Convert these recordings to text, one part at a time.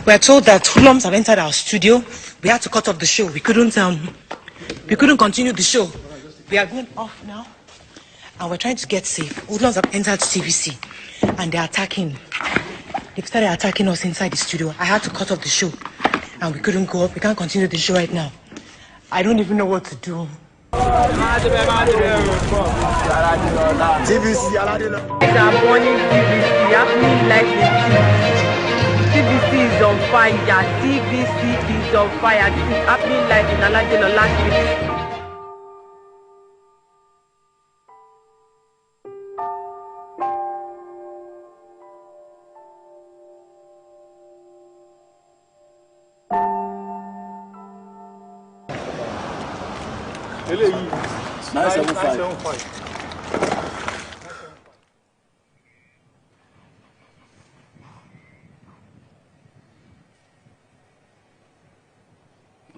We're told that hoodlums have entered our studio. We had to cut off the show. We couldn't continue the show. We are going off now, and we're trying to get safe. Hoodlums have entered TVC, and they're attacking. They've started attacking us inside the studio. I had to cut off the show, and we couldn't go up. We can't continue the show right now. I don't even know what to do. TVC, TVC is on fire. TVC is on fire. This is happening live in Alajelo last week.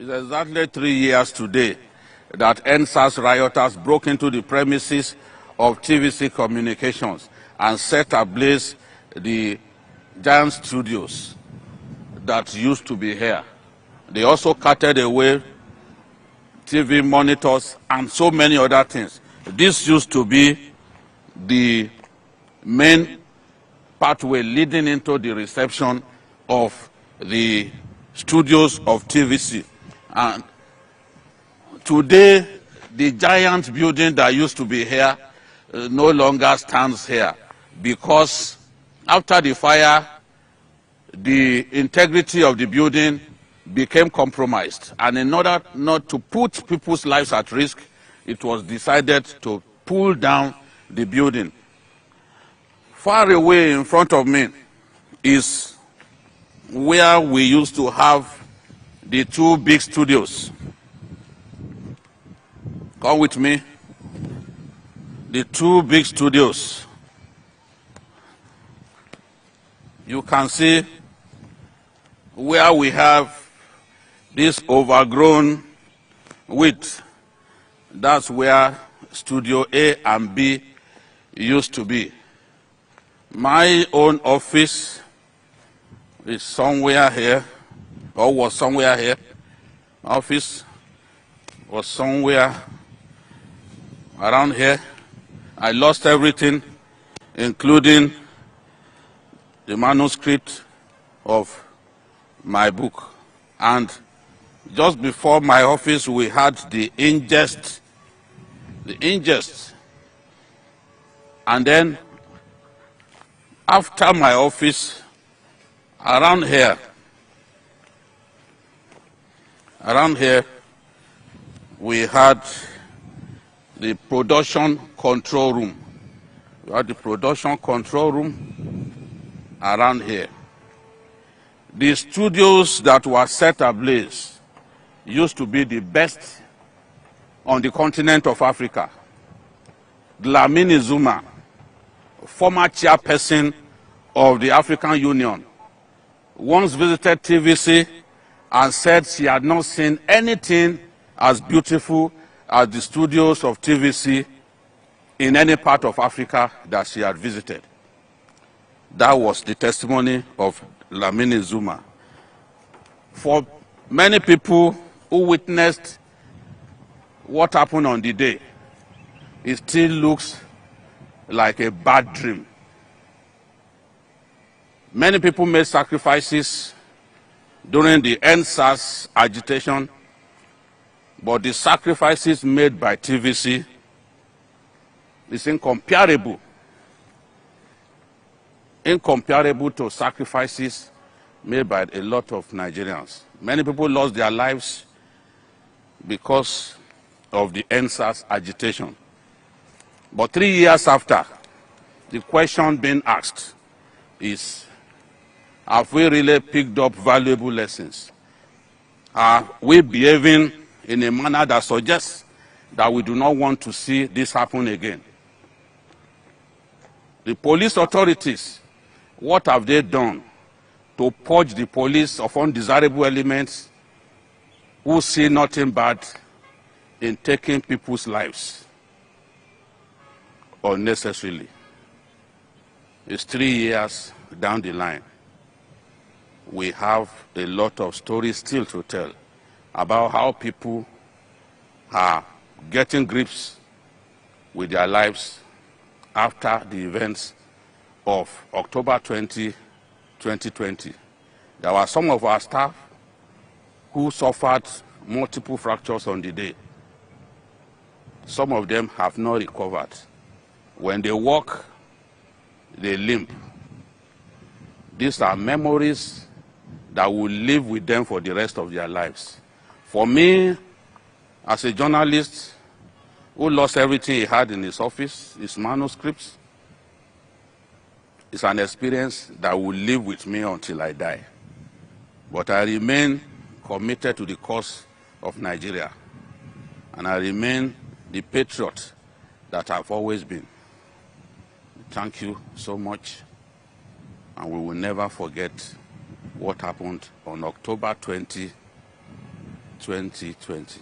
It's exactly 3 years today that NSAS rioters broke into the premises of TVC Communications and set ablaze the giant studios that used to be here. They also carted away TV monitors and so many other things. This used to be the main pathway leading into the reception of the studios of TVC. And today, the giant building that used to be here no longer stands here because after the fire, the integrity of the building became compromised. And in order not to put people's lives at risk, it was decided to pull down the building. Far away in front of me is where we used to have the two big studios. Come with me. The two big studios. You can see where we have this overgrown width. That's where Studio A and B used to be. My own office is somewhere here, or was somewhere here. My office was somewhere around here. I lost everything, including the manuscript of my book. And just before my office, we had the ingest. And then after my office, around here, we had the production control room. We had the production control room around here. The studios that were set ablaze used to be the best on the continent of Africa. Dlamini Zuma, former chairperson of the African Union, once visited TVC and said she had not seen anything as beautiful as the studios of TVC in any part of Africa that she had visited. That was the testimony of Dlamini Zuma. For many people who witnessed what happened on the day, it still looks like a bad dream. Many people made sacrifices during the NSAS agitation, but the sacrifices made by TVC is incomparable to sacrifices made by a lot of Nigerians. Many people lost their lives because of the NSAS agitation. But 3 years after, the question being asked is, have we really picked up valuable lessons? Are we behaving in a manner that suggests that we do not want to see this happen again? The police authorities, what have they done to purge the police of undesirable elements who see nothing bad in taking people's lives unnecessarily? is 3 years down the line. We have a lot of stories still to tell about how people are getting grips with their lives after the events of October 2020. There were some of our staff who suffered multiple fractures on the day. Some of them have not recovered. When they walk, they limp. These are memories that will live with them for the rest of their lives. For me, as a journalist who lost everything he had in his office, his manuscripts, it's an experience that will live with me until I die. But I remain committed to the cause of Nigeria, and I remain the patriot that I've always been. Thank you so much, and we will never forget what happened on October 20, 2020.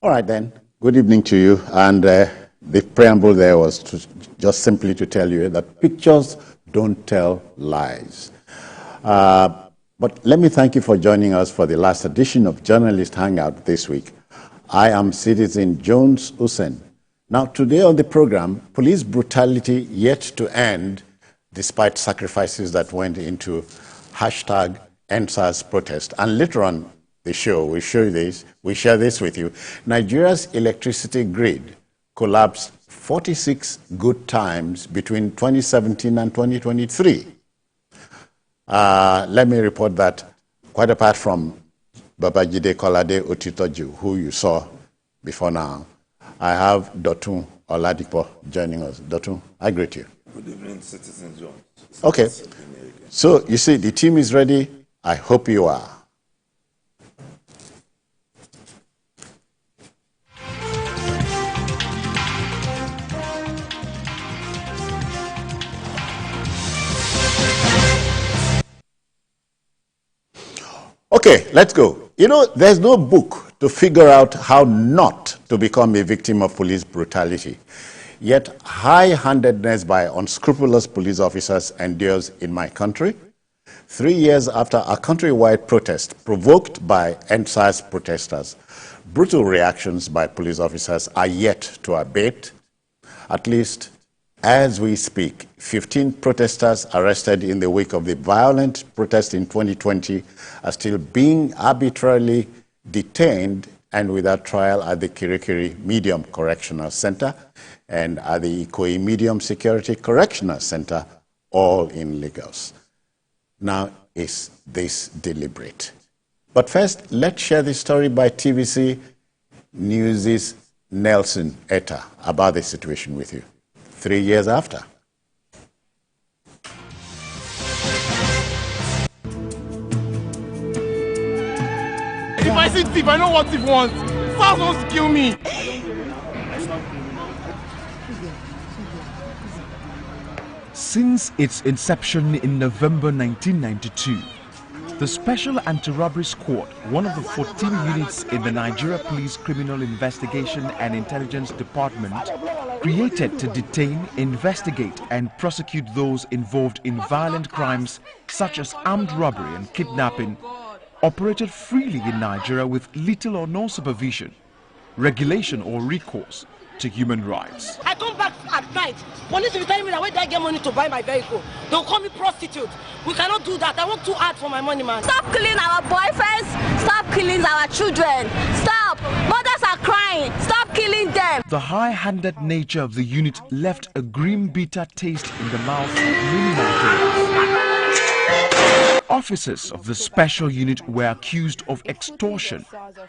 All right then, good evening to you. And the preamble there was just simply to tell you that pictures don't tell lies. But let me thank you for joining us for the last edition of Journalist Hangout this week. I am Citizen Jones Hussein. Now today on the program, police brutality yet to end despite sacrifices that went into hashtag EndSARS protest. And later on the show, we share this with you. Nigeria's electricity grid collapsed 46 good times between 2017 and 2023. Let me report that quite apart from Babajide Kolade Otitoju, who you saw before now, I have Dotun Oladipo joining us. Dotun, I greet you. Good evening, Citizen John. Okay. So you see, the team is ready. I hope you are. Okay, let's go. You know, there's no book to figure out how not to become a victim of police brutality. Yet high-handedness by unscrupulous police officers endures in my country. 3 years after a countrywide protest provoked by EndSARS protesters, brutal reactions by police officers are yet to abate. At least as we speak, 15 protesters arrested in the wake of the violent protest in 2020 are still being arbitrarily detained and without trial at the Kirikiri Medium Correctional Center and at the Ikoyi Medium Security Correctional Center, all in Lagos. Now, is this deliberate? But first, let's share the story by TVC News' Nelson Etta about the situation with you. 3 years after. If I see thief, I know what thief wants. SARS wants to kill me. Since its inception in November 1992, the Special Anti-Robbery Squad, one of the 14 units in the Nigeria Police Criminal Investigation and Intelligence Department, created to detain, investigate and prosecute those involved in violent crimes such as armed robbery and kidnapping, operated freely in Nigeria with little or no supervision, regulation or recourse, to human rights. I come back at night. Police will be telling me that where did I get money to buy my vehicle? They'll call me prostitute. We cannot do that. I work too hard for my money, man. Stop killing our boyfriends. Stop killing our children. Stop. Mothers are crying. Stop killing them. The high-handed nature of the unit left a grim, bitter taste in the mouth of many Nigerians. Officers of the special unit were accused of extortion,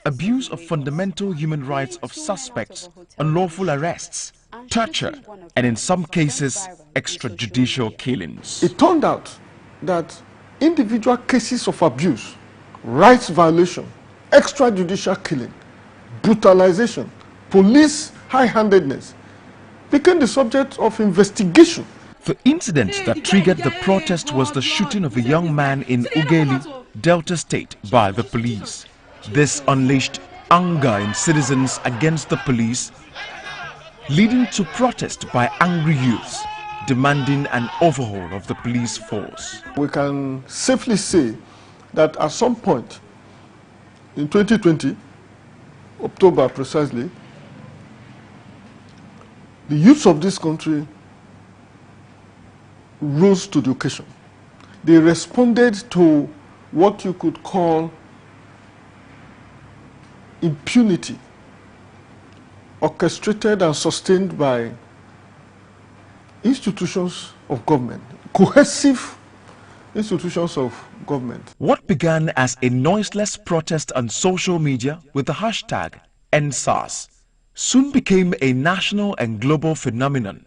abuse of fundamental human rights of suspects, unlawful arrests, torture, and in some cases, extrajudicial killings. It turned out that individual cases of abuse, rights violation, extrajudicial killing, brutalization, police high-handedness became the subject of investigation. The incident that triggered the protest was the shooting of a young man in Ughelli, Delta State, by the police. This unleashed anger in citizens against the police, leading to protest by angry youths demanding an overhaul of the police force. We can safely say that at some point in 2020, October precisely, the youths of this country rose to the occasion. They responded to what you could call impunity, orchestrated and sustained by institutions of government, cohesive institutions of government. What began as a noiseless protest on social media with the hashtag #EndSARS soon became a national and global phenomenon.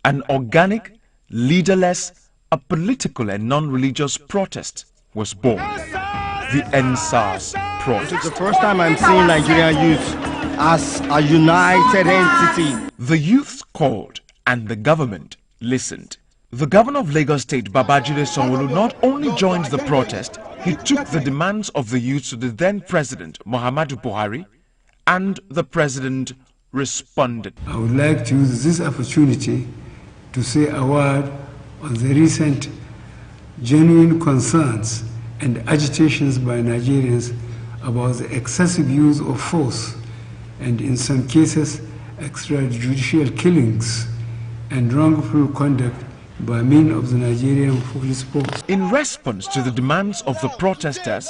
An organic, leaderless, apolitical and non-religious protest was born. The #EndSARS protest. It's the first time I'm seeing Nigerian youth as a united entity. The youths called and the government listened. The governor of Lagos State, Babajide Sanwo-Olu, not only joined the protest, he took the demands of the youth to the then president, Muhammadu Buhari, and the president responded. I would like to use this opportunity to say a word on the recent genuine concerns and agitations by Nigerians about the excessive use of force and in some cases extrajudicial killings and wrongful conduct by men of the Nigerian police force. In response to the demands of the protesters,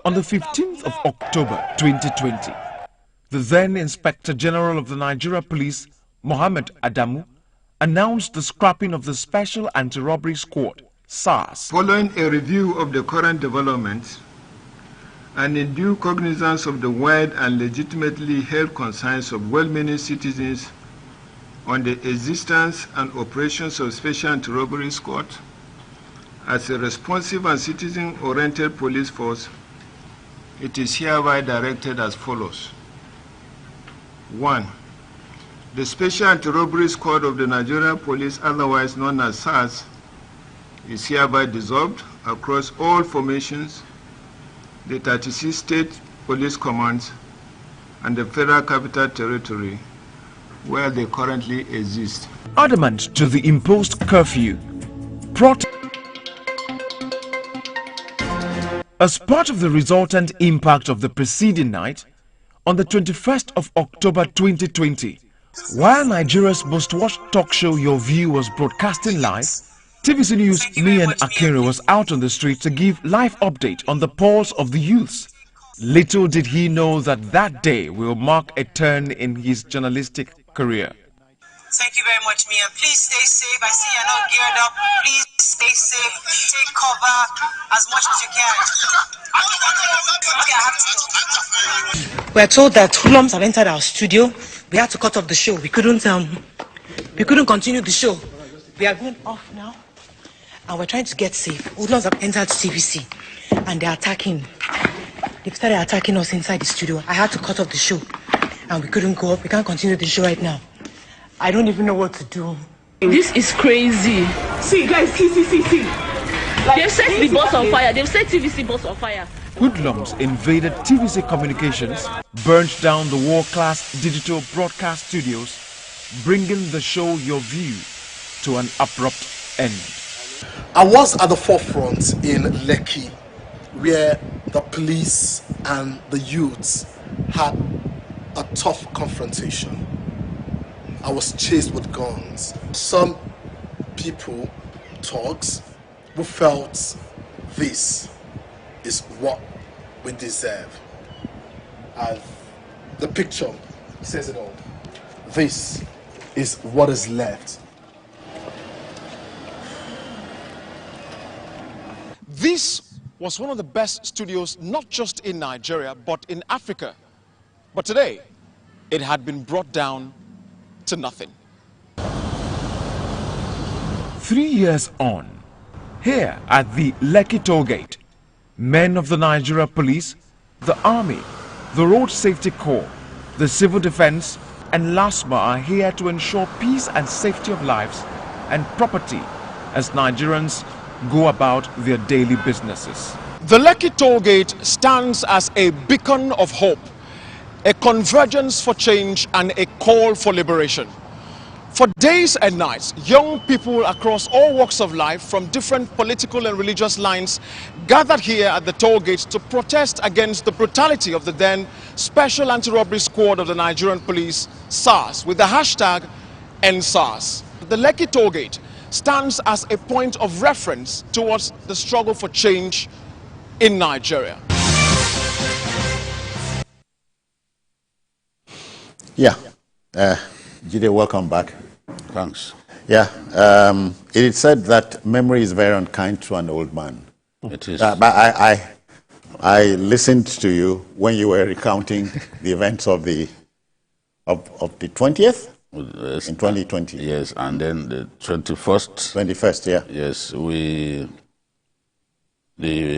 on the 15th of October 2020, the then Inspector General of the Nigeria Police, Mohammed Adamu, announced the scrapping of the Special Anti-Robbery Squad, SARS. Following a review of the current developments and in due cognizance of the wide and legitimately held concerns of well-meaning citizens on the existence and operations of Special Anti-Robbery Squad as a responsive and citizen-oriented police force, it is hereby directed as follows. 1. The Special Anti-Robbery Squad of the Nigerian Police, otherwise known as SARS, is hereby dissolved across all formations, the 36 state police commands, and the Federal Capital Territory, where they currently exist. Adamant to the imposed curfew, as part of the resultant impact of the preceding night, on the 21st of October 2020, while Nigeria's most-watched talk show Your View was broadcasting live, TVC News' Mian Akere was out on the street to give live update on the pulse of the youths. Little did he know that that day will mark a turn in his journalistic career. Thank you very much, Mian. Please stay safe. I see you're not geared up. Please stay safe. Take cover as much as you can. We're told that hoodlums have entered our studio. We had to cut off the show. We couldn't continue the show. We are going off now, and we're trying to get safe. Hoodlums have entered TVC, and they're attacking. They've started attacking us inside the studio. I had to cut off the show, and we couldn't go up. We can't continue the show right now. I don't even know what to do. This is crazy. See, guys, see. Like, they've set the bus on fire. They've set TVC bus on fire. Hoodlums invaded TVC Communications, burnt down the world-class digital broadcast studios, bringing the show Your View to an abrupt end. I was at the forefront in Lekki, where the police and the youths had a tough confrontation. I was chased with guns. Some people, thugs, who felt this is what we deserve. And the picture says it all. This is what is left. This was one of the best studios, not just in Nigeria, but in Africa. But today, it had been brought down to nothing. 3 years on, here at the Lekki toll gate, men of the Nigeria Police, the Army, the Road Safety Corps, the Civil Defense, and LASMA are here to ensure peace and safety of lives and property as Nigerians go about their daily businesses. The Lekki toll gate stands as a beacon of hope, a convergence for change, and a call for liberation. For days and nights, young people across all walks of life from different political and religious lines gathered here at the toll gate to protest against the brutality of the then Special Anti-Robbery Squad of the Nigerian Police, SARS, with the hashtag #EndSARS. The Lekki toll gate stands as a point of reference towards the struggle for change in Nigeria. Yeah. Jide, welcome back. Thanks. Yeah. It is said that memory is very unkind to an old man. It is. But I listened to you when you were recounting the events of the 20th in 2020. Yes, and then the 21st. 21st, yeah. Yes,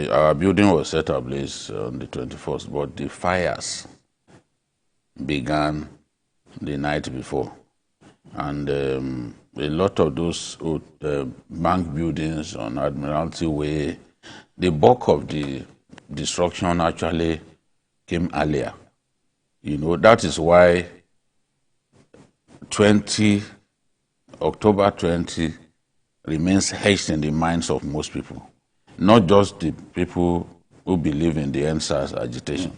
our building was set ablaze on the 21st, but the fires began the night before. And a lot of those old, bank buildings on Admiralty Way, the bulk of the destruction actually came earlier. You know, that is why October 20 remains etched in the minds of most people. Not just the people who believe in the EndSARS agitation,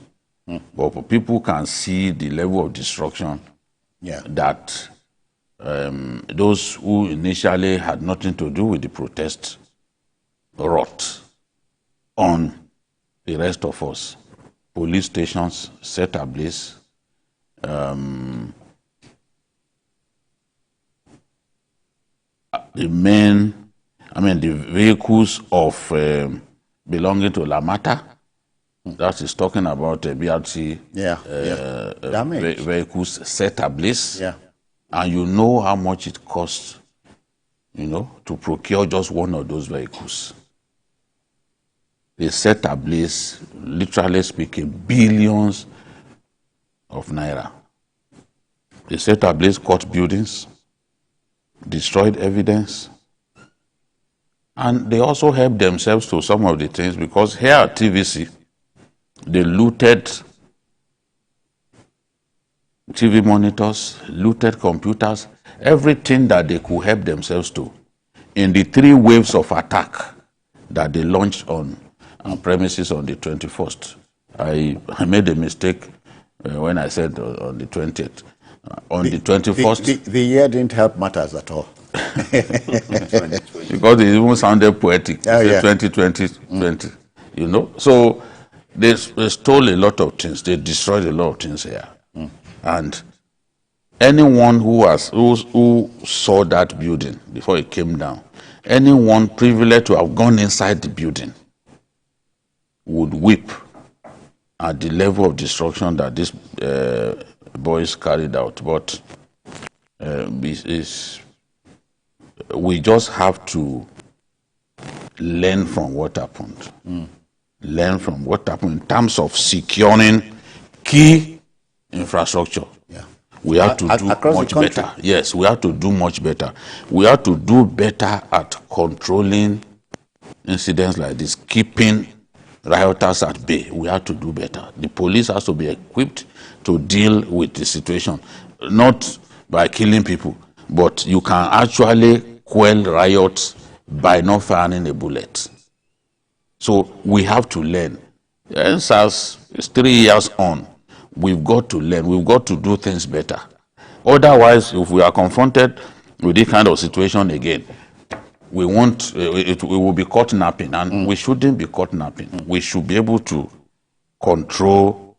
but people can see the level of destruction that those who initially had nothing to do with the protest wrought on the rest of us. Police stations set ablaze. The vehicles of belonging to Lamata, that is talking about BRT vehicles set ablaze. Yeah. And you know how much it costs, to procure just one of those vehicles. They set ablaze, literally speaking, billions of naira. They set ablaze court buildings, destroyed evidence, and they also helped themselves to some of the things, because here at TVC, they looted TV monitors, looted computers, everything that they could help themselves to in the 3 waves of attack that they launched on premises on the 21st. I made a mistake when I said on the 20th. On the 21st. The year didn't help matters at all. Because it even sounded poetic. 2020. So they stole a lot of things. They destroyed a lot of things here. And anyone who saw that building before it came down, anyone privileged to have gone inside the building would weep at the level of destruction that these boys carried out. But we just have to learn from what happened. Learn from what happened in terms of securing key infrastructure. Yeah. We have to do much better. Yes, we have to do much better. We have to do better at controlling incidents like this, keeping rioters at bay. We have to do better. The police has to be equipped to deal with the situation, not by killing people, but you can actually quell riots by not firing a bullet. So we have to learn. EndSARS is 3 years on. We've got to learn. We've got to do things better. Otherwise, if we are confronted with this kind of situation again, we won't. We will be caught napping, and we shouldn't be caught napping. We should be able to control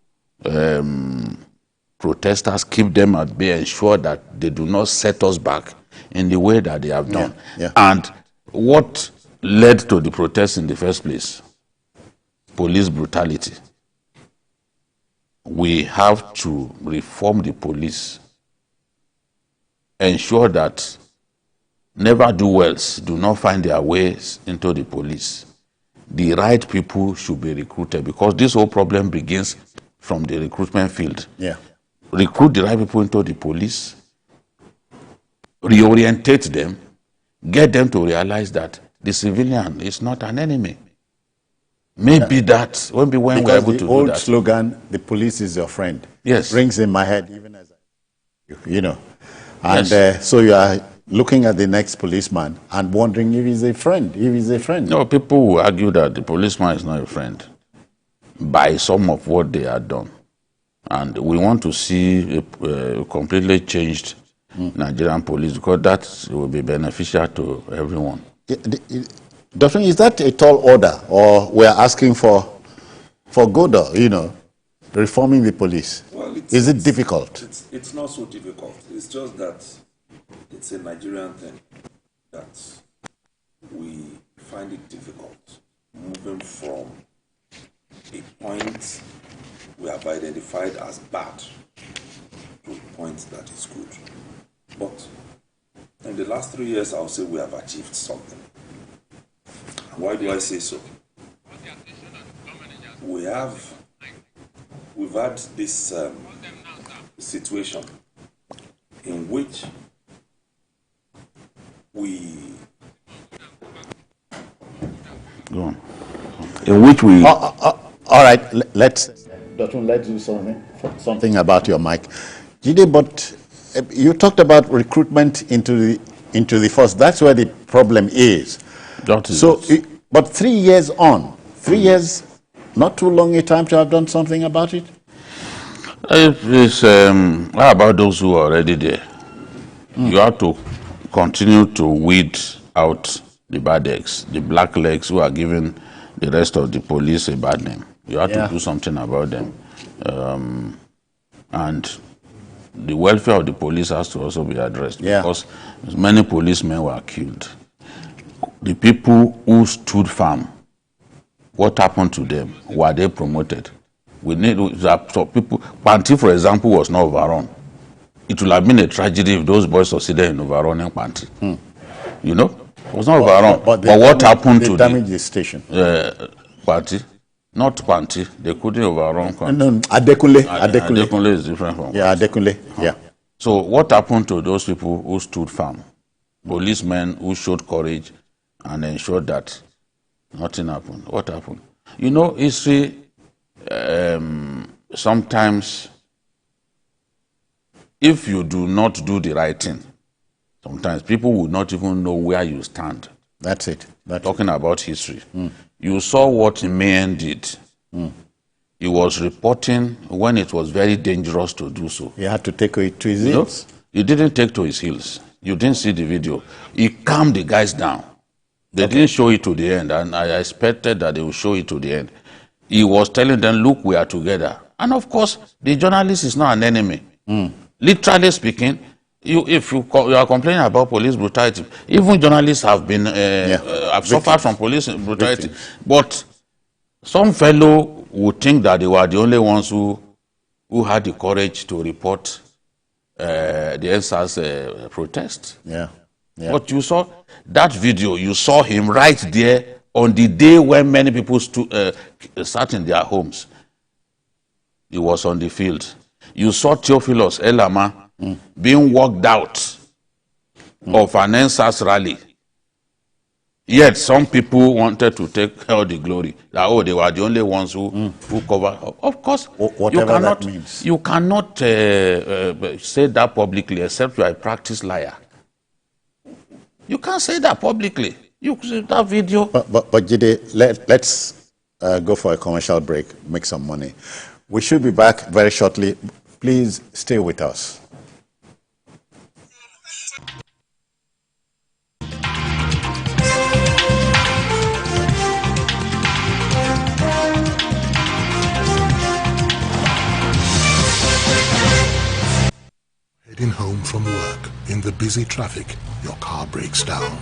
protesters, keep them at bay, ensure that they do not set us back in the way that they have done. And what led to the protests in the first place? Police brutality. We have to reform the police, ensure that never-do-wells do not find their ways into the police. The right people should be recruited, because this whole problem begins from the recruitment field. Recruit the right people into the police, reorientate them, get them to realize that the civilian is not an enemy. Maybe that, maybe when we're able to do that. The old slogan, the police is your friend, rings in my head, even as you know. And so you are looking at the next policeman and wondering if he's a friend, No, people will argue that the policeman is not a friend by some of what they have done. And we want to see a completely changed Nigerian police, because that will be beneficial to everyone. Doctor, is that a tall order, or we're asking for good, reforming the police? Well, is it difficult? It's not so difficult. It's just that it's a Nigerian thing that we find it difficult moving from a point we have identified as bad to a point that is good. But in the last 3 years, I'll say we have achieved something. Why do I say so? We've had this situation in which Go on. In which we... all right, let's do something about your mic. Jide, but you talked about recruitment into the force. That's where the problem is. But 3 years on, 3 years, not too long a time to have done something about it? How about those who are already there? You have to continue to weed out the bad eggs, the black legs who are giving the rest of the police a bad name. You have to do something about them. And the welfare of the police has to also be addressed, because many policemen were killed. The people who stood firm, what happened to them? Were they promoted? We need people. Panti, for example, was not overrun. It would have been a tragedy if those boys succeeded in overrunning Panti. You know, it was not overrun. But what happened to the station? Panti, not Panti. They couldn't overrun Panti. No, Adekunle. Adekunle is different from. Adekunle. So what happened to those people who stood firm? Policemen who showed courage and ensured that nothing happened. What happened? You know, history sometimes, if you do not do the right thing, sometimes people will not even know where you stand. That's it. Talking about history. You saw what Mayen did. He was reporting when it was very dangerous to do so. He had to take it to his heels. He didn't take to his heels. You didn't see the video. He calmed the guys down. They didn't show it to the end, and I expected that they would show it to the end. He was telling them, look, we are together. And of course, the journalist is not an enemy. Literally speaking, if you are complaining about police brutality, even journalists have been have suffered from police brutality. But some fellow would think that they were the only ones who had the courage to report the NSAS protest. But you saw that video, you saw him right there on the day when many people sat in their homes. He was on the field. You saw Theophilus Elama being walked out of an NSAS rally. Yet some people wanted to take all the glory. That, they were the only ones who covered. Of course, whatever that means. You cannot say that publicly except you are a practiced liar. You can't say that publicly. You see that video. But Jide, let's go for a commercial break, make some money. We should be back very shortly. Please stay with us. Heading home from work, in the busy traffic, your car breaks down.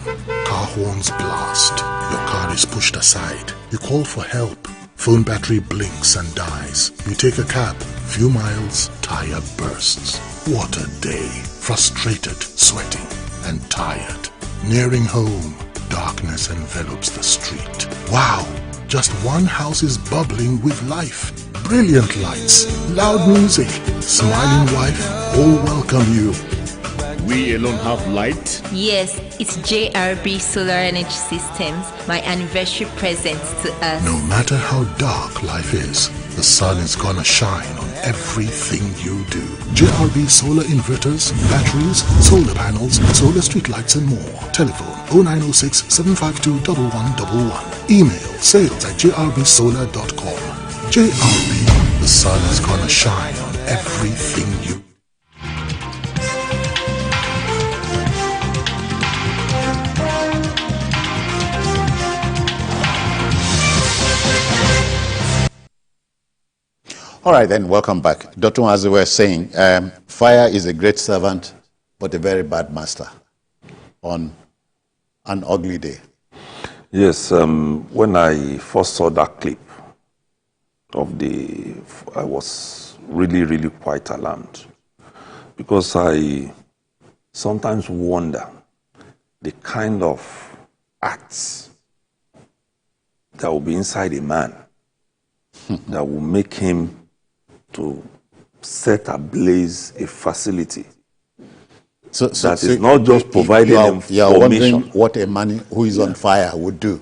Car horns blast. Your car is pushed aside. You call for help. Phone battery blinks and dies. You take a cab. Few miles, tire bursts. What a day. Frustrated, sweating, and tired. Nearing home, darkness envelops the street. Wow! Just one house is bubbling with life. Brilliant lights, loud music, smiling wife, all welcome you. We alone have light? Yes, it's JRB Solar Energy Systems, my anniversary present to us. No matter how dark life is, the sun is gonna shine on everything you do. JRB solar inverters, batteries, solar panels, solar street lights and more. Telephone 0906 752 1111. Email sales@jrbsolar.com. JRB, the sun is gonna shine on everything you. All right, then, welcome back. Dr. as we were saying, fire is a great servant, but a very bad master on an ugly day. Yes, when I first saw that clip I was really, really quite alarmed, because I sometimes wonder the kind of acts that will be inside a man that will make him to set ablaze a facility that is not just providing information. You are wondering what a man who is on fire would do.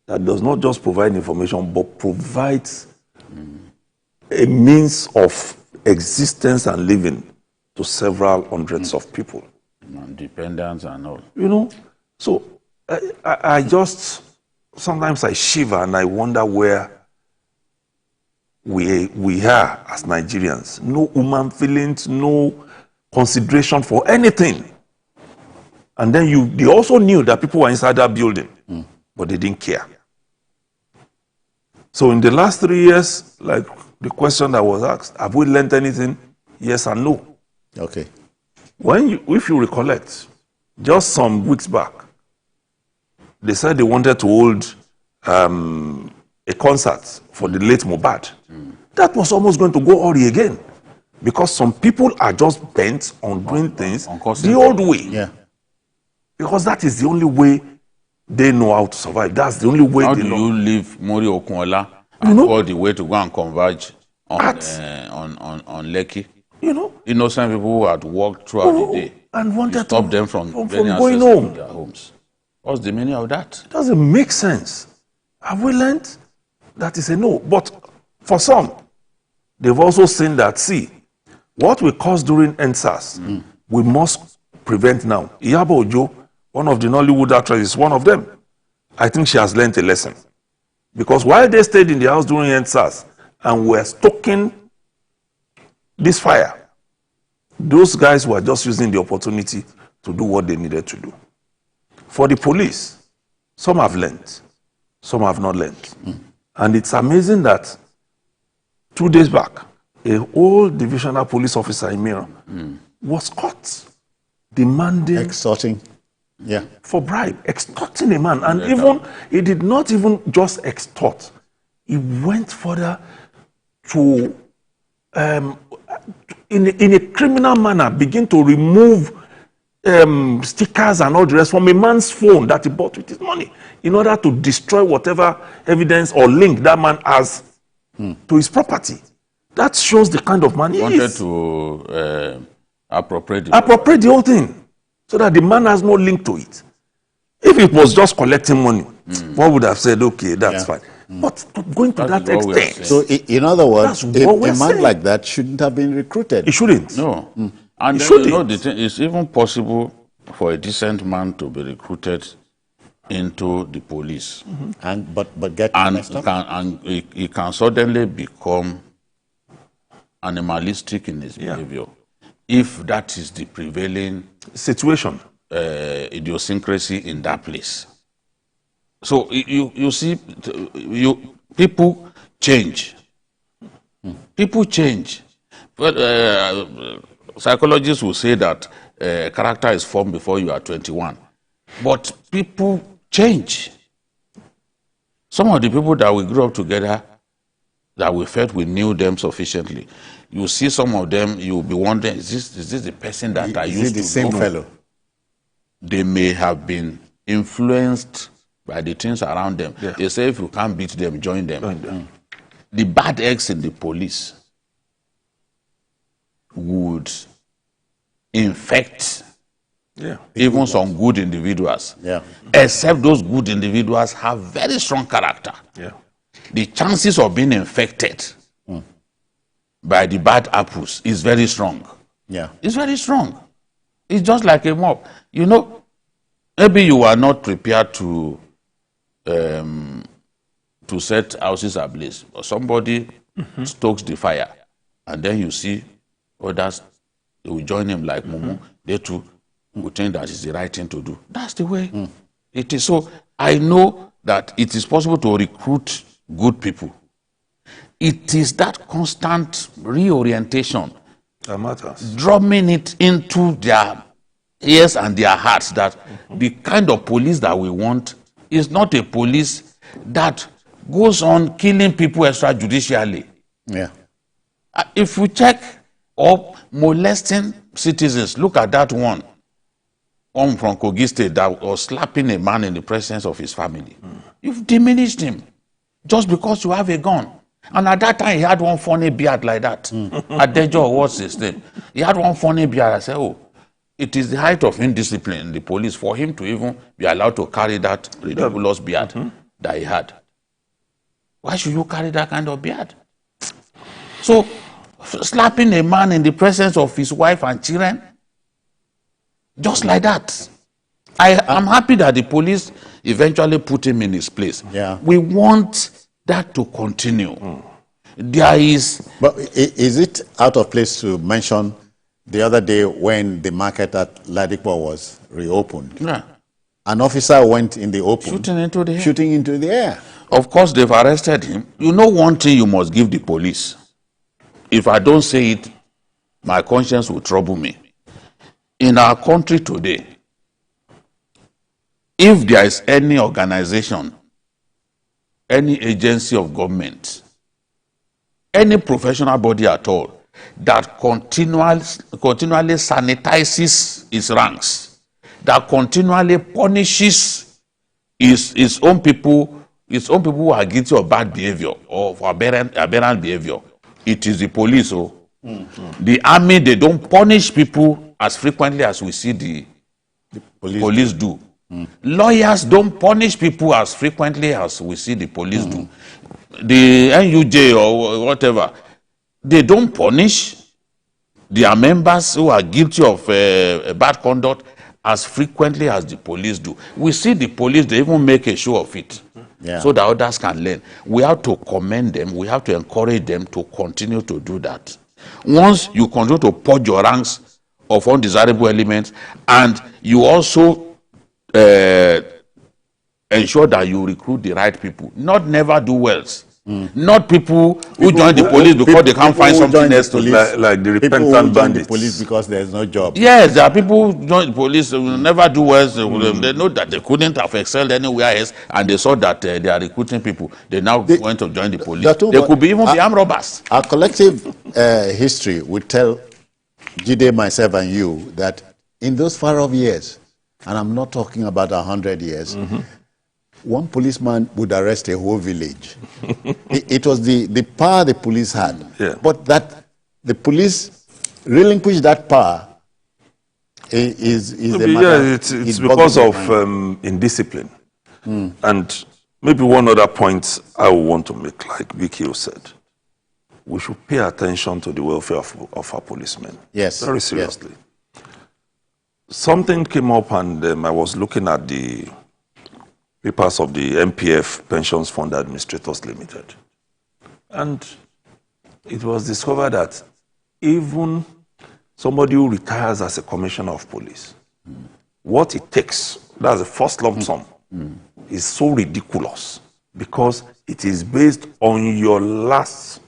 That does not just provide information, but provides a means of existence and living to several hundreds of people. Dependents and all. You know, so I just, sometimes I shiver and I wonder where we are as Nigerians. No human feelings, no consideration for anything. And then they also knew that people were inside that building, but they didn't care. So in the last 3 years, like the question that was asked, have we learned anything? Yes and no. Okay. If you recollect, just some weeks back, they said they wanted to hold a concert for the late Mohbad. That was almost going to go awry again, because some people are just bent on doing things the old way. Yeah. Because that is the only way they know how to survive. That's the only way how they know. How do you leave Mori Okunola and all the way to go and converge on Lekki? You know, innocent people who had walked throughout the day and wanted to stop them from going home to their homes. What's the meaning of that? It doesn't make sense. Have we learned? That is a no. But for some, they've also seen that, see, what we caused during NSAS, we must prevent now. Iyabo Ojo, one of the Nollywood actresses, is one of them. I think she has learned a lesson. Because while they stayed in the house during NSAS and were stoking this fire, those guys were just using the opportunity to do what they needed to do. For the police, some have learned, some have not learned. And it's amazing that 2 days back, a whole divisional police officer in Mira was caught demanding extorting, for bribe, extorting a man. And even he did not even just extort, he went further to in a criminal manner begin to remove stickers and all the rest from a man's phone that he bought with his money in order to destroy whatever evidence or link that man has to his property. That shows the kind of man he wanted is. To appropriate the whole thing so that the man has no link to it. If it was just collecting money, one would have said, okay, that's fine. But going to that extent. So, in other words, a man like that shouldn't have been recruited. He shouldn't. No. And then, you know, it's even possible for a decent man to be recruited into the police. And but get messed up. He can suddenly become animalistic in his behavior if that is the prevailing situation, idiosyncrasy in that place. So you see, people change. People change. But psychologists will say that character is formed before you are 21. But people change. Some of the people that we grew up together, that we felt we knew them sufficiently, you see some of them, you'll be wondering, is this the person that I used to know? Is it the same fellow? They may have been influenced by the things around them. Yeah. They say if you can't beat them, join them. The bad eggs in the police would infect even some good individuals. Except those good individuals have very strong character. The chances of being infected by the bad apples is very strong. It's very strong. It's just like a mob. You know, maybe you are not prepared to set houses ablaze, or somebody stokes the fire, and then you see others, they will join him like Mumu. They too will think that is the right thing to do. That's the way it is. So I know that it is possible to recruit good people. It is that constant reorientation that matters, drumming it into their ears and their hearts that the kind of police that we want is not a police that goes on killing people extrajudicially. If we check or molesting citizens, look at that one from Kogi State that was slapping a man in the presence of his family. You've diminished him just because you have a gun. And at that time, he had one funny beard like that. Adejo, what's his name? He had one funny beard. I said, oh, it is the height of indiscipline in the police for him to even be allowed to carry that ridiculous beard that he had. Why should you carry that kind of beard? So, slapping a man in the presence of his wife and children, just like that. I'm happy that the police eventually put him in his place. We want that to continue. There is... But is it out of place to mention the other day when the market at Ladipo was reopened? An officer went in the open. Shooting into the air. Of course, they've arrested him. You know one thing you must give the police. If I don't say it, my conscience will trouble me. In our country today, if there is any organization, any agency of government, any professional body at all that continually sanitizes its ranks, that continually punishes its own people who are guilty of bad behavior or of aberrant behavior, it is the police. The army, they don't punish people as frequently as we see the police do. Lawyers don't punish people as frequently as we see the police do. The NUJ or whatever, they don't punish their members who are guilty of bad conduct as frequently as the police do. We see the police, they even make a show of it so that others can learn. We have to commend them, we have to encourage them to continue to do that. Once you continue to purge your ranks of undesirable elements and you also ensure that you recruit the right people, not never do wells. Not people who join the police because they can't find something else to do. Like the repentant bandits. The police because there's no job. Yes, there are people who join the police, will never do wells. They know that they couldn't have excelled anywhere else, and they saw that they are recruiting people. They now went to join the police. They could be even be armed robbers. Our collective history would tell Jide, myself, and you that in those far off years, and I'm not talking about 100 years, one policeman would arrest a whole village. It was the power the police had. But that the police relinquished that power is the matter. It's because of indiscipline. And maybe one other point I want to make, like Vicky said, we should pay attention to the welfare of our policemen. Very seriously. Something came up and I was looking at the papers of the MPF Pensions Fund Administrators Limited. And it was discovered that even somebody who retires as a commissioner of police, what it takes, that's the first lump sum, is so ridiculous because it is based on your last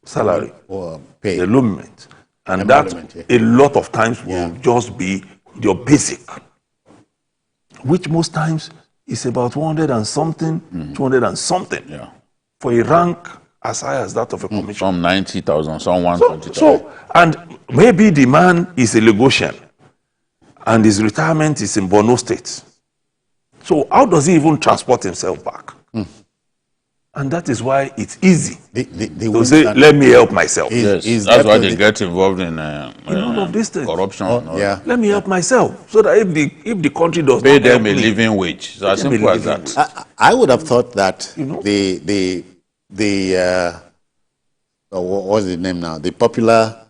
salary, or pay. The emolument. And that a lot of times will just be your basic, which most times is about 100 and something, 200 and something. Yeah. For a rank as high as that of a commissioner. Some 90,000, some 120,000. And maybe the man is a Lagosian and his retirement is in Borno State. So how does he even transport himself back? And that is why it's easy to say, let me help myself. Yes, that's why they get involved in all of these things. Corruption. Let me help myself, so that if the country does pay not them help a me, living wage. So as simple as that. I would have thought that what's the name now? The popular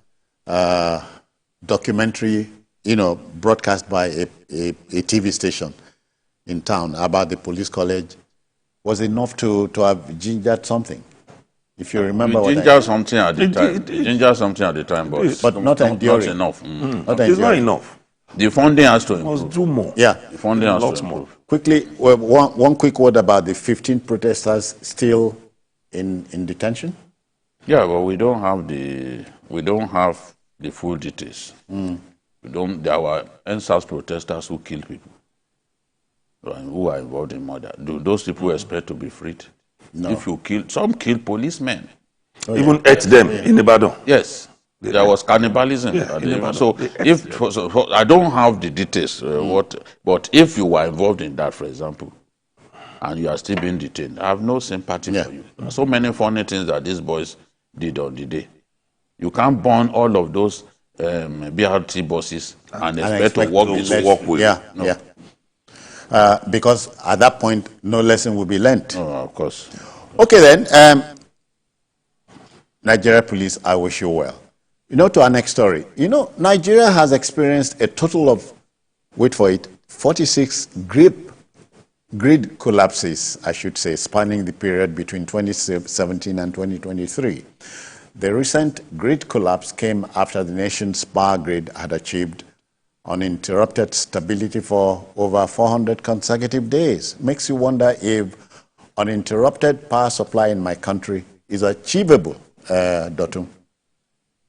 documentary, broadcast by a TV station in town about the police college was enough to have gingered something. If you remember what ginger something at the time. Ginger something at the time, but not enduring. Not enough. It's not enough. The funding has to improve. Must do more. Yeah. The funding has to improve. Quickly, one quick word about the 15 protesters still in detention. Yeah, but we don't have the full details. There were NSAS protesters who killed people, who are involved in murder. Do those people expect to be freed? No. If you some kill policemen. Even ate them in Ibadan. Yes. There was cannibalism. So I don't have the details, but if you were involved in that, for example, and you are still being detained, I have no sympathy for you. There are so many funny things that these boys did on the day. You can't burn all of those BRT buses and expect to walk with. Because at that point, no lesson will be learnt. Oh, of course. Okay then, Nigeria police, I wish you well. To our next story. Nigeria has experienced a total of, wait for it, 46 grid collapses, I should say, spanning the period between 2017 and 2023. The recent grid collapse came after the nation's power grid had achieved uninterrupted stability for over 400 consecutive days. Makes you wonder if uninterrupted power supply in my country is achievable, Dotun.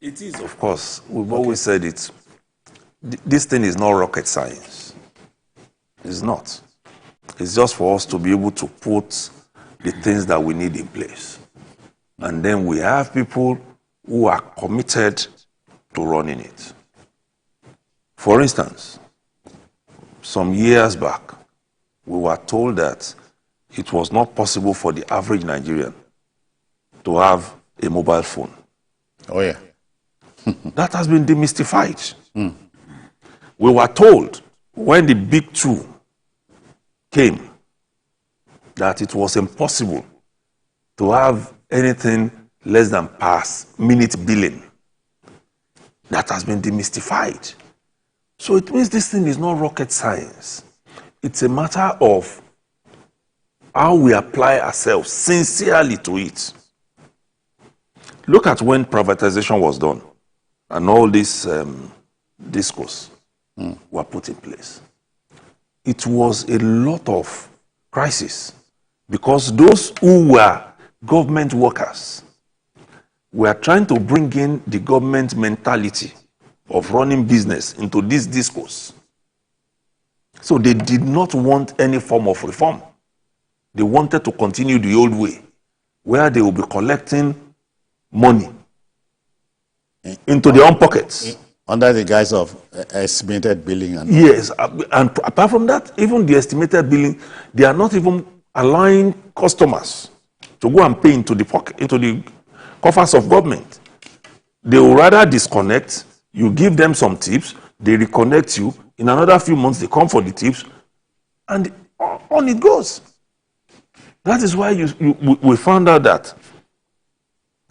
It is, of course. We've always said it. This thing is not rocket science. It's not. It's just for us to be able to put the things that we need in place. And then we have people who are committed to running it. For instance, some years back, we were told that it was not possible for the average Nigerian to have a mobile phone. Oh, yeah. That has been demystified. We were told when the big two came that it was impossible to have anything less than minute billing. That has been demystified. So it means this thing is not rocket science. It's a matter of how we apply ourselves sincerely to it. Look at when privatization was done and all this discourse were put in place. It was a lot of crisis because those who were government workers were trying to bring in the government mentality of running business into this discourse. So they did not want any form of reform. They wanted to continue the old way, where they will be collecting money into their own pockets. Under the guise of estimated billing. Yes, and apart from that, even the estimated billing, they are not even allowing customers to go and pay into the coffers of government. They will rather disconnect, you give them some tips, they reconnect you, in another few months they come for the tips, and on it goes. That is why we found out that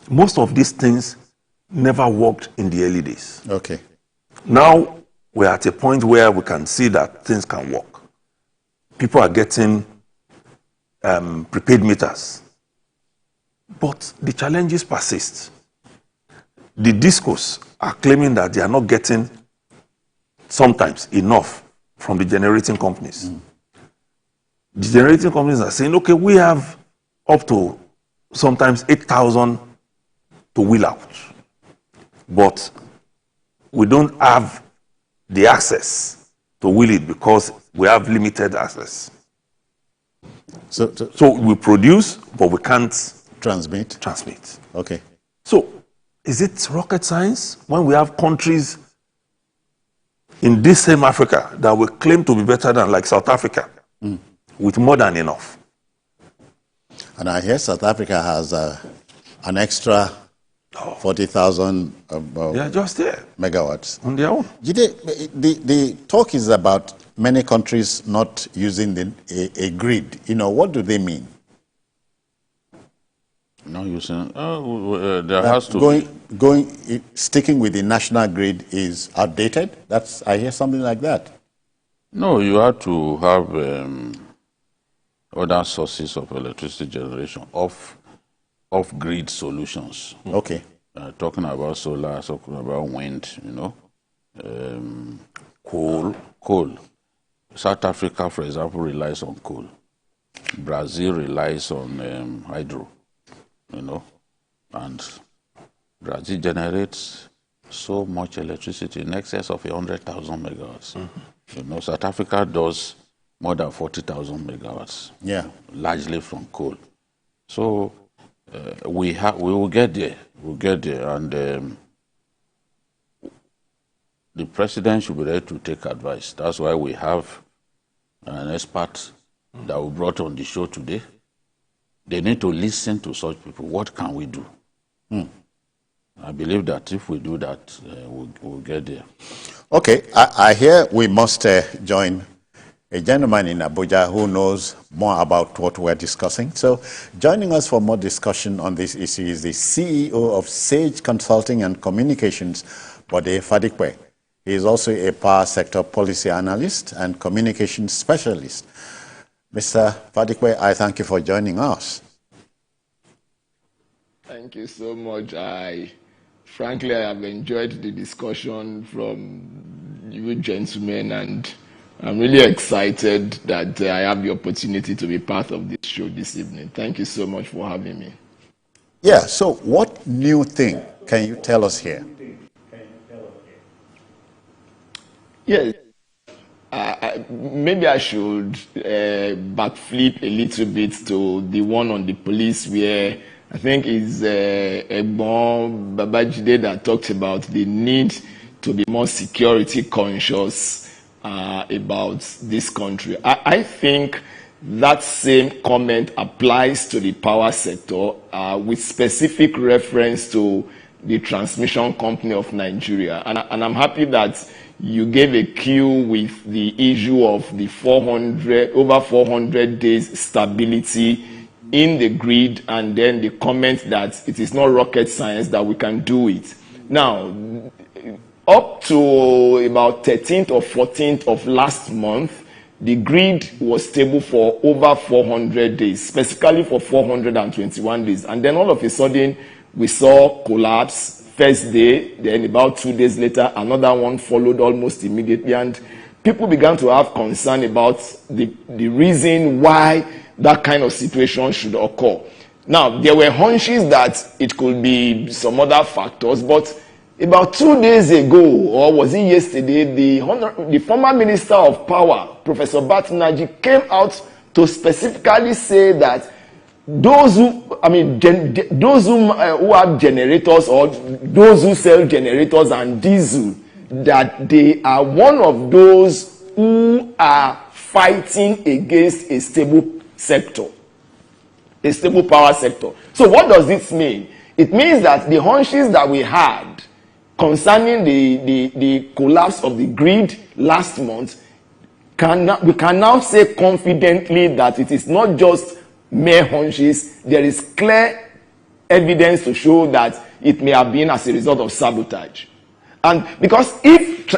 most of these things never worked in the early days. Okay. Now we're at a point where we can see that things can work. People are getting prepaid meters. But the challenges persist. The discos are claiming that they are not getting sometimes enough from the generating companies. The generating companies are saying, okay, we have up to sometimes 8,000 to wheel out. But we don't have the access to wheel it because we have limited access. So we produce, but we can't transmit. Okay. So is it rocket science when we have countries in this same Africa that will claim to be better than, like South Africa, with more than enough? And I hear South Africa has an extra 40,000 just there megawatts on their own. The talk is about many countries not using a grid. What do they mean? Not using. There has to sticking with the national grid is outdated. I hear something like that. No, you have to have other sources of electricity generation, off-grid solutions. Okay. Talking about solar, talking about wind, coal. South Africa, for example, relies on coal. Brazil relies on hydro, and Brazil generates so much electricity, in excess of 100,000 megawatts. South Africa does more than 40,000 megawatts. Yeah. Largely from coal. So we will get there. We'll get there, and the president should be ready to take advice. That's why we have an expert that we brought on the show today. They need to listen to such people. What can we do? I believe that if we do that, we'll get there. Okay, I hear we must join a gentleman in Abuja who knows more about what we're discussing. So joining us for more discussion on this issue is the CEO of Sage Consulting and Communications, Bode Fadikwe. He is also a power sector policy analyst and communications specialist. Mr. Fadikwe, I thank you for joining us. Thank you so much. Frankly, I have enjoyed the discussion from you gentlemen, and I'm really excited that I have the opportunity to be part of this show this evening. Thank you so much for having me. Yeah, so what new thing can you tell us here? Yes. Maybe I should backflip a little bit to the one on the police, where I think it's Egbon Babajide that talked about the need to be more security conscious about this country. I think that same comment applies to the power sector with specific reference to the transmission company of Nigeria. And I'm happy that you gave a cue with the issue of the over 400 days stability in the grid, and then the comment that it is not rocket science that we can do it. Now, up to about 13th or 14th of last month, the grid was stable for over 400 days, specifically for 421 days. And then all of a sudden, we saw collapse first day, then about 2 days later, another one followed almost immediately. And people began to have concern about the reason why that kind of situation should occur. Now, there were hunches that it could be some other factors, but about 2 days ago, or was it yesterday, the former Minister of Power, Professor Batinaji, came out to specifically say that those who have generators, or those who sell generators and diesel, that they are one of those who are fighting against a stable sector, a stable power sector. So what does this mean? It means that the hunches that we had concerning the collapse of the grid last month, we can now say confidently that it is not just mere hunches. There is clear evidence to show that it may have been as a result of sabotage. And because if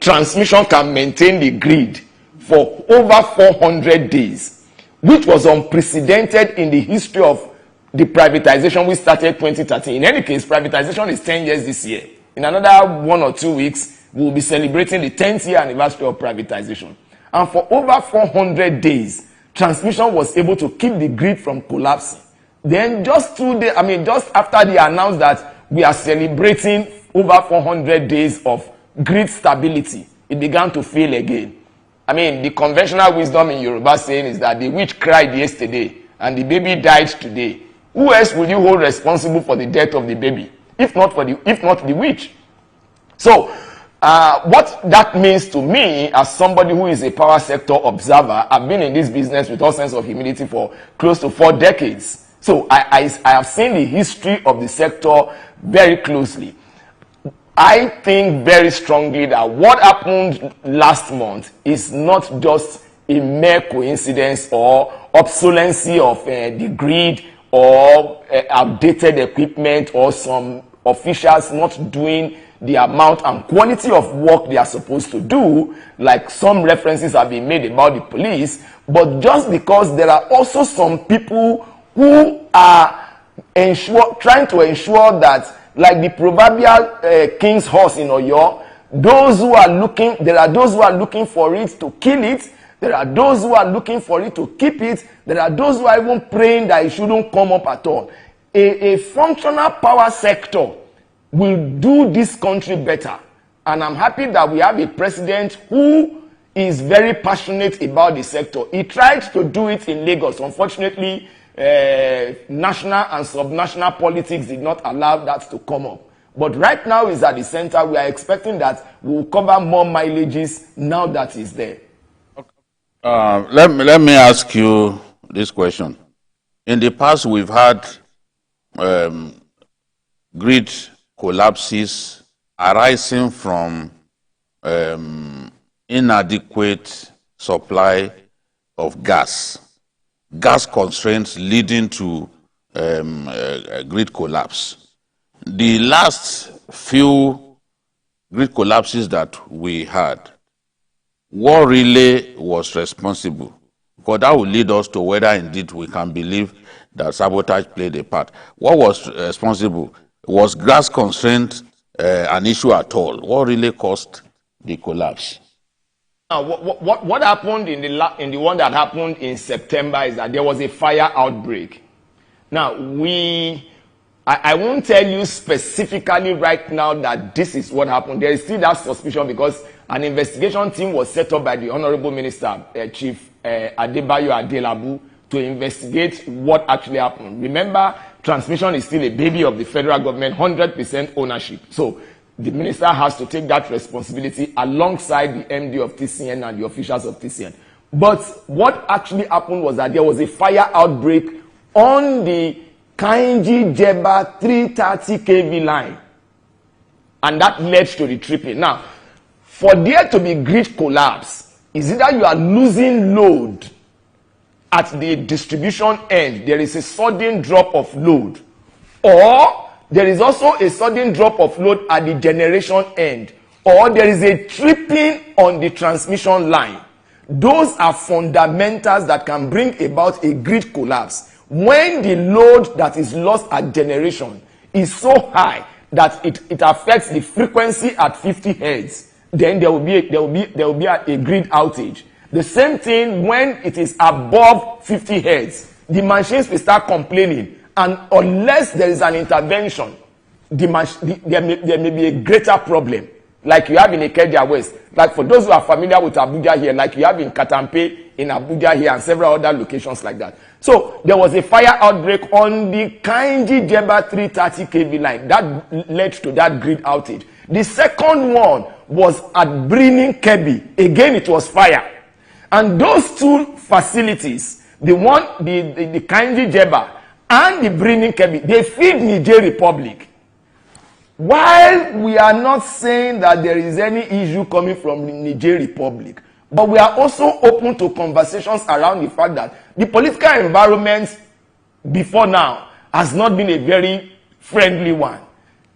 transmission can maintain the grid for over 400 days, which was unprecedented in the history of the privatization we started 2013. In any case, privatization is 10 years this year. In another 1 or 2 weeks, we will be celebrating the 10th year anniversary of privatization. And for over 400 days, transmission was able to keep the grid from collapsing. Then just 2 days, just after they announced that we are celebrating over 400 days of great stability, it began to fail again. I mean, the conventional wisdom in Yoruba saying is that the witch cried yesterday and the baby died today. Who else will you hold responsible for the death of the baby, if not the witch? So, what that means to me, as somebody who is a power sector observer, I've been in this business with all sense of humility for close to 4 decades. So I have seen the history of the sector very closely. I think very strongly that what happened last month is not just a mere coincidence or obsolescence of the grid or outdated equipment or some officials not doing the amount and quality of work they are supposed to do, like some references have been made about the police, but just because there are also some people who are trying to ensure that, like the proverbial king's horse in Oyo, there are those who are looking for it to kill it, there are those who are looking for it to keep it, there are those who are even praying that it shouldn't come up at all. A functional power sector will do this country better. And I'm happy that we have a president who is very passionate about the sector. He tried to do it in Lagos. Unfortunately, national and subnational politics did not allow that to come up. But right now is at the center. We are expecting that we will cover more mileages now that is there. Let me ask you this question. In the past, we've had grid collapses arising from inadequate supply of gas constraints leading to grid collapse. The last few grid collapses that we had, what really was responsible? Because that will lead us to whether indeed we can believe that sabotage played a part. What was responsible? Was gas constraint an issue at all? What really caused the collapse? Now, what happened in the one that happened in September is that there was a fire outbreak. Now, I won't tell you specifically right now that this is what happened. There is still that suspicion because an investigation team was set up by the Honorable Minister, Chief Adebayo Adelabu, to investigate what actually happened. Remember, transmission is still a baby of the federal government, 100% ownership. So the minister has to take that responsibility alongside the MD of TCN and the officials of TCN. But what actually happened was that there was a fire outbreak on the Kainji Jeba 330 kV line. And that led to the tripping. Now, for there to be grid collapse, is either you are losing load at the distribution end, there is a sudden drop of load, or there is also a sudden drop of load at the generation end, or there is a tripping on the transmission line. Those are fundamentals that can bring about a grid collapse. When the load that is lost at generation is so high that it affects the frequency at 50 hertz, then there will be a grid outage. The same thing when it is above 50 hertz. The machines will start complaining, and unless there is an intervention, there may be a greater problem, like you have in Ikeja West. Like for those who are familiar with Abuja here, like you have in Katampe, in Abuja here, and several other locations like that. So there was a fire outbreak on the Kainji Jeba 330 kV line. That led to that grid outage. The second one was at Brining Kebbi. Again, it was fire. And those two facilities, the Kainji Jeba and the Brining Kebbi, they feed Niger Republic. While we are not saying that there is any issue coming from the Niger Republic, but we are also open to conversations around the fact that the political environment before now has not been a very friendly one.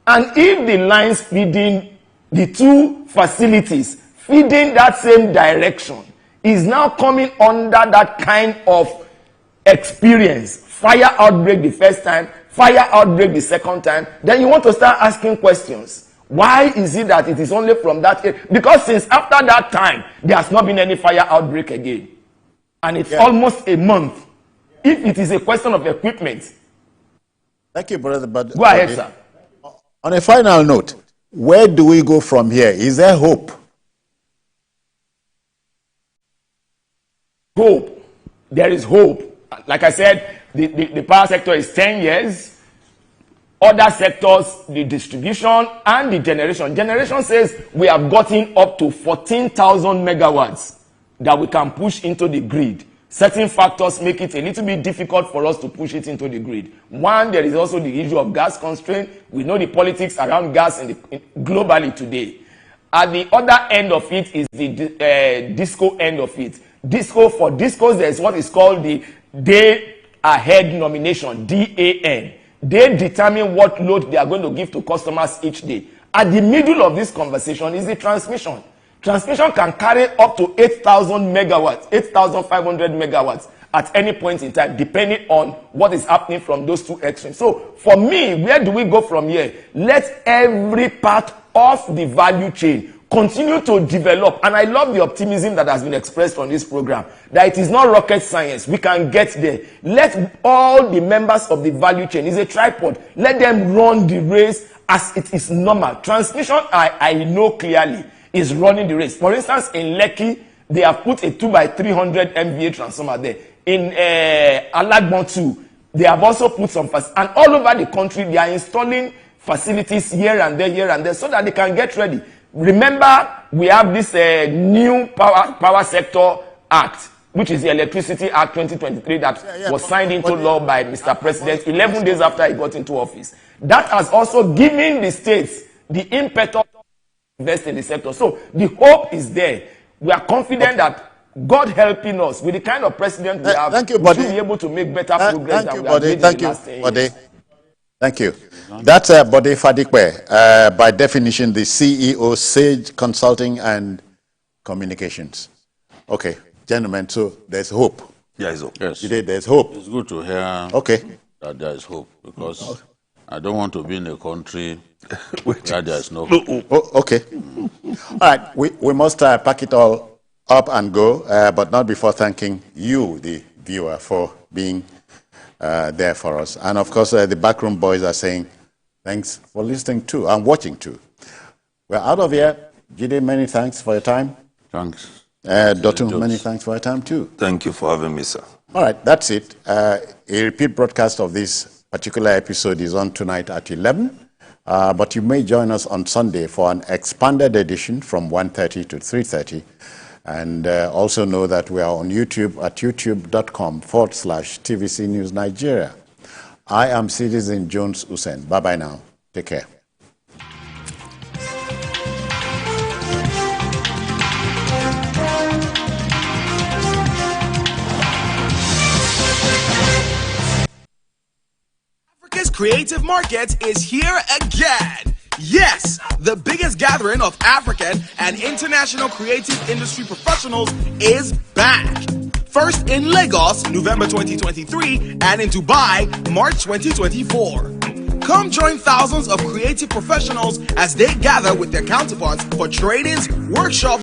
And if the lines feeding the two facilities, feeding that same direction, is now coming under that kind of experience, fire outbreak the first time, fire outbreak the second time, then you want to start asking questions. Why is it that it is only from that area? Because since after that time, there has not been any fire outbreak again. And it's almost a month. If it is a question of equipment. Thank you, brother. But go ahead, sir. On a final note, Where do we go from here? Is there hope? Hope. There is hope. Like I said, the power sector is 10 years. Other sectors, the distribution and the generation. Generation says we have gotten up to 14,000 megawatts that we can push into the grid. Certain factors make it a little bit difficult for us to push it into the grid. One, there is also the issue of gas constraint. We know the politics around gas globally today. At the other end of it is the disco end of it. For discos, there is what is called the day ahead nomination, DAN. They determine what load they are going to give to customers each day. At the middle of this conversation is the transmission. Transmission can carry up to 8,000 megawatts, 8,500 megawatts at any point in time, depending on what is happening from those two extremes. So for me, where do we go from here? Let every part of the value chain continue to develop. And I love the optimism that has been expressed on this program, that it is not rocket science. We can get there. Let all the members of the value chain, is a tripod, let them run the race as it is normal. Transmission, I know clearly, is running the race. For instance, in Lekki, they have put a 2x300 MVA transformer there. In Alagbon 2, they have also put some and all over the country, they are installing facilities here and there, so that they can get ready. Remember, we have this new power sector act, which is the Electricity Act 2023 that was signed into law by Mr. President 11 days after he got into office. That has also given the states the impetus to invest in the sector. So the hope is there. We are confident that God helping us with the kind of president we have, we should be able to make better progress than we have made in the last 10 years. Thank you. That's Bode Fadikwe, by definition, the CEO, Sage Consulting and Communications. Okay, gentlemen, so there's hope. There is hope. Yes. There's hope. It's good to hear that there is hope, because I don't want to be in a country where there is no hope. Oh, okay. All right, we must pack it all up and go, but not before thanking you, the viewer, for being there for us. And of course, the backroom boys are saying, thanks for listening too and watching too. We're out of here. Jide, many thanks for your time. Thanks. Dotun, many thanks for your time too. Thank you for having me, sir. All right, that's it. A repeat broadcast of this particular episode is on tonight at 11. But you may join us on Sunday for an expanded edition from 1:30 to 3:30. And also know that we are on YouTube at youtube.com/TVC News Nigeria. I am Citizen Jones Hussein. Bye-bye now. Take care. Africa's Creative Market is here again. Yes, the biggest gathering of African and international creative industry professionals is back. First in Lagos, November 2023, and in Dubai, March 2024. Come join thousands of creative professionals as they gather with their counterparts for trainings, workshops,